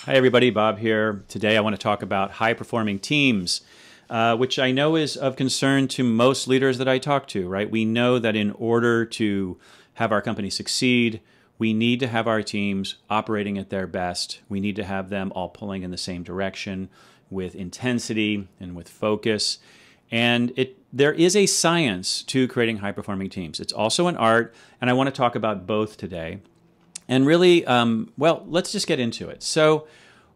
Hi everybody, Bob here. Today I want to talk about high-performing teams, which I know is of concern to most leaders that I talk to, right? We know that in order to have our company succeed, we need to have our teams operating at their best. We need to have them all pulling in the same direction with intensity and with focus. And there is a science to creating high-performing teams. It's also an art, and I want to talk about both today. And really, well, let's just get into it. So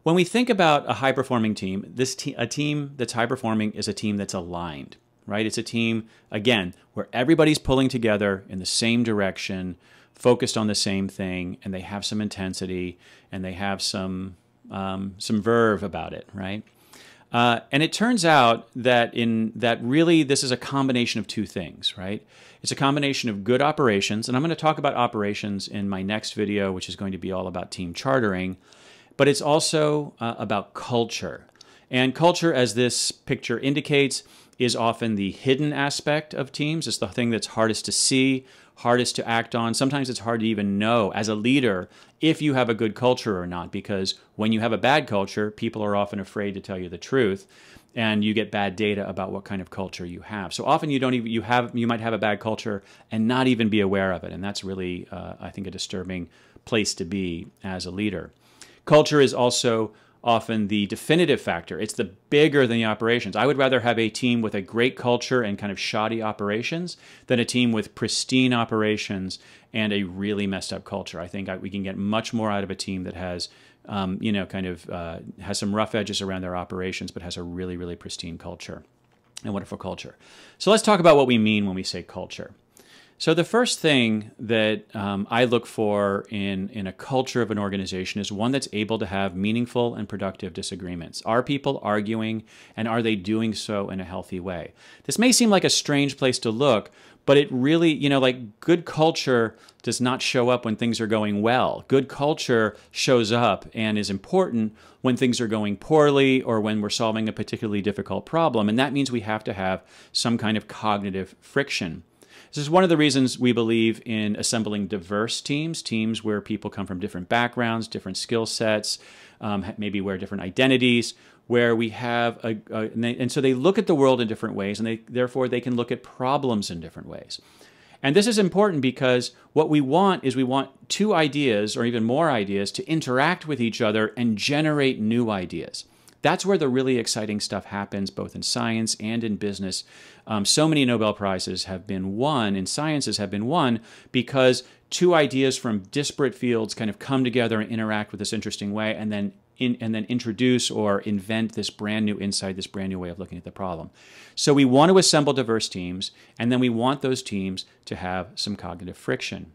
when we think about a high-performing team, a team that's high-performing is a team that's aligned, right? It's a team, again, where everybody's pulling together in the same direction, focused on the same thing, and they have some intensity, and they have some verve about it, right? And it turns out that really this is a combination of two things, right? It's a combination of good operations, and I'm going to talk about operations in my next video, which is going to be all about team chartering, but it's also about culture. And culture, as this picture indicates, is often the hidden aspect of teams. It's the thing that's hardest to see, hardest to act on. Sometimes it's hard to even know as a leader if you have a good culture or not, because when you have a bad culture, people are often afraid to tell you the truth, and you get bad data about what kind of culture you have. So often you might have a bad culture and not even be aware of it, and that's really, I think, a disturbing place to be as a leader. Culture is also often the definitive factor. It's the bigger than the operations. I would rather have a team with a great culture and kind of shoddy operations than a team with pristine operations and a really messed up culture. I think we can get much more out of a team that has, has some rough edges around their operations, but has a really, really pristine culture and wonderful culture. So let's talk about what we mean when we say culture. So the first thing that I look for in a culture of an organization is one that's able to have meaningful and productive disagreements. Are people arguing, and are they doing so in a healthy way? This may seem like a strange place to look, but it really, like good culture does not show up when things are going well. Good culture shows up and is important when things are going poorly or when we're solving a particularly difficult problem. And that means we have to have some kind of cognitive friction. This is one of the reasons we believe in assembling diverse teams, teams where people come from different backgrounds, different skill sets, maybe wear different identities, where we have and so they look at the world in different ways, and therefore they can look at problems in different ways. And this is important because what we want is two ideas or even more ideas to interact with each other and generate new ideas. That's where the really exciting stuff happens, both in science and in business. So many Nobel Prizes have been won, and sciences have been won, because two ideas from disparate fields kind of come together and interact with this interesting way, and then introduce or invent this brand new insight, this brand new way of looking at the problem. So we want to assemble diverse teams, and then we want those teams to have some cognitive friction.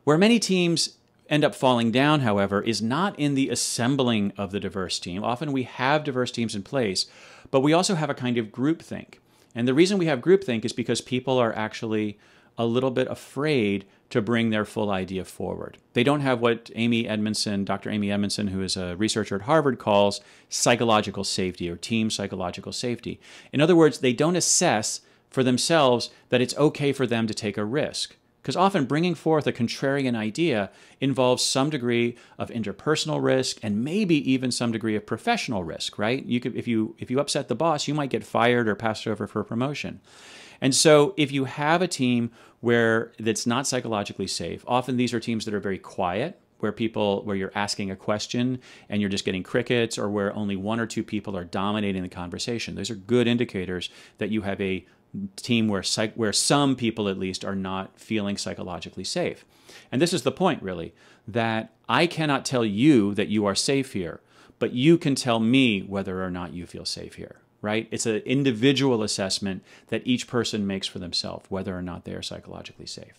Where many teams end up falling down, however, is not in the assembling of the diverse team. Often we have diverse teams in place, but we also have a kind of groupthink. And the reason we have groupthink is because people are actually a little bit afraid to bring their full idea forward. They don't have what Dr. Amy Edmondson, who is a researcher at Harvard, calls psychological safety or team psychological safety. In other words, they don't assess for themselves that it's okay for them to take a risk. Because often bringing forth a contrarian idea involves some degree of interpersonal risk and maybe even some degree of professional risk, right? If you upset the boss, you might get fired or passed over for a promotion. And so if you have a team that's not psychologically safe, often these are teams that are very quiet, where you're asking a question and you're just getting crickets, or where only one or two people are dominating the conversation. Those are good indicators that you have a team where some people at least are not feeling psychologically safe. And this is the point, really, that I cannot tell you that you are safe here, but you can tell me whether or not you feel safe here, right? It's an individual assessment that each person makes for themselves, whether or not they are psychologically safe.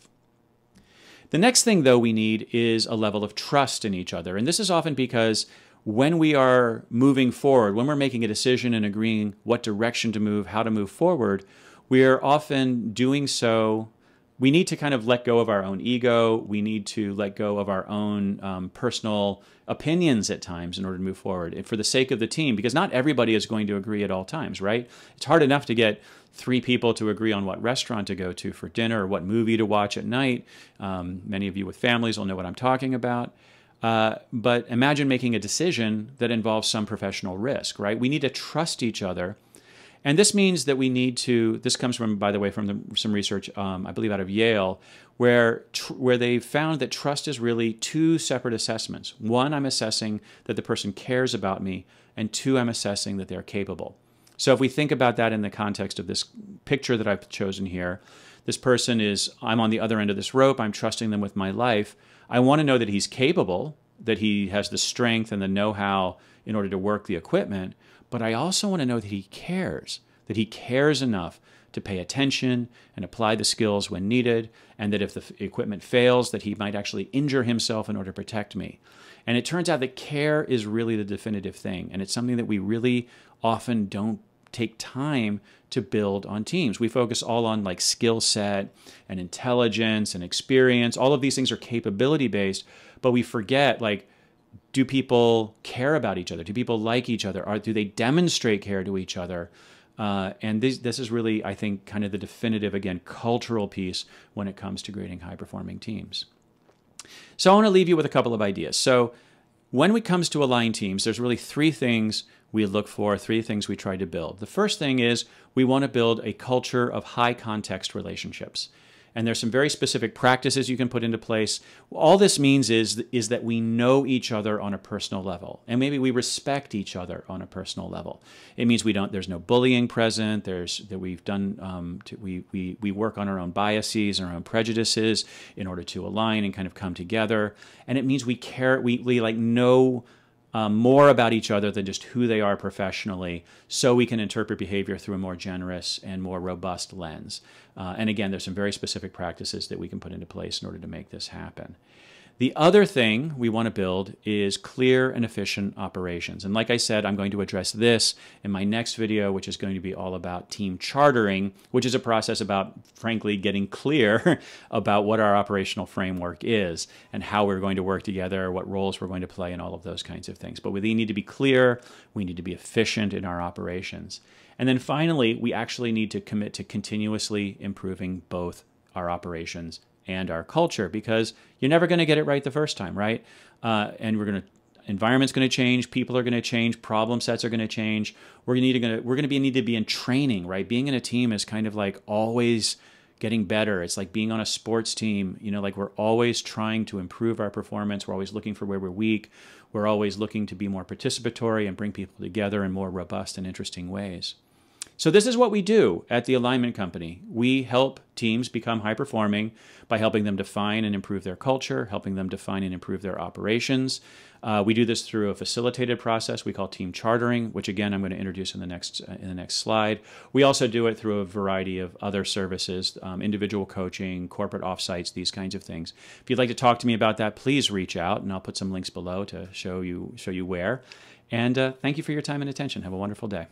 The next thing, though, we need is a level of trust in each other. And this is often because when we are moving forward, when we're making a decision and agreeing what direction to move, how to move forward, we are often doing so. We need to kind of let go of our own ego. We need to let go of our own personal opinions at times in order to move forward, and for the sake of the team, because not everybody is going to agree at all times, right? It's hard enough to get 3 people to agree on what restaurant to go to for dinner or what movie to watch at night. Many of you with families will know what I'm talking about. But imagine making a decision that involves some professional risk, right? We need to trust each other. And this means that we need to, this comes from, by the way, from some research, I believe out of Yale, where they found that trust is really two separate assessments. One, I'm assessing that the person cares about me, and two, I'm assessing that they're capable. So if we think about that in the context of this picture that I've chosen here, this person is, I'm on the other end of this rope, I'm trusting them with my life. I want to know that he's capable, that he has the strength and the know-how in order to work the equipment, but I also want to know that he cares enough to pay attention and apply the skills when needed, and that if the equipment fails, that he might actually injure himself in order to protect me. And it turns out that care is really the definitive thing, and it's something that we really often don't take time to build on teams. We focus all on like skill set and intelligence and experience. All of these things are capability based, but we forget, like, do people care about each other? Do people like each other? Do they demonstrate care to each other? And this is really, I think, kind of the definitive, again, cultural piece when it comes to creating high-performing teams. So I want to leave you with a couple of ideas. So when it comes to aligned teams, there's really three things we look for, three things we try to build. The first thing is we want to build a culture of high-context relationships. And there's some very specific practices you can put into place. All this means is that we know each other on a personal level, and maybe we respect each other on a personal level. It means there's no bullying present. We work on our own biases and our own prejudices in order to align and kind of come together. And it means we care. We like know more about each other than just who they are professionally, so we can interpret behavior through a more generous and more robust lens. And again, there's some very specific practices that we can put into place in order to make this happen. The other thing we want to build is clear and efficient operations. And like I said, I'm going to address this in my next video, which is going to be all about team chartering, which is a process about, frankly, getting clear about what our operational framework is and how we're going to work together, what roles we're going to play, and all of those kinds of things. But we need to be clear. We need to be efficient in our operations. And then finally, we actually need to commit to continuously improving both our operations and our culture, because you're never going to get it right the first time, right? And environment's going to change, people are going to change, problem sets are going to change. We're going to need to be in training, right? Being in a team is kind of like always getting better. It's like being on a sports team, like we're always trying to improve our performance. We're always looking for where we're weak. We're always looking to be more participatory and bring people together in more robust and interesting ways. So this is what we do at the Alignment Company. We help teams become high-performing by helping them define and improve their culture, helping them define and improve their operations. We do this through a facilitated process we call team chartering, which again I'm going to introduce in the next slide. We also do it through a variety of other services, individual coaching, corporate offsites, these kinds of things. If you'd like to talk to me about that, please reach out, and I'll put some links below to show you where. And thank you for your time and attention. Have a wonderful day.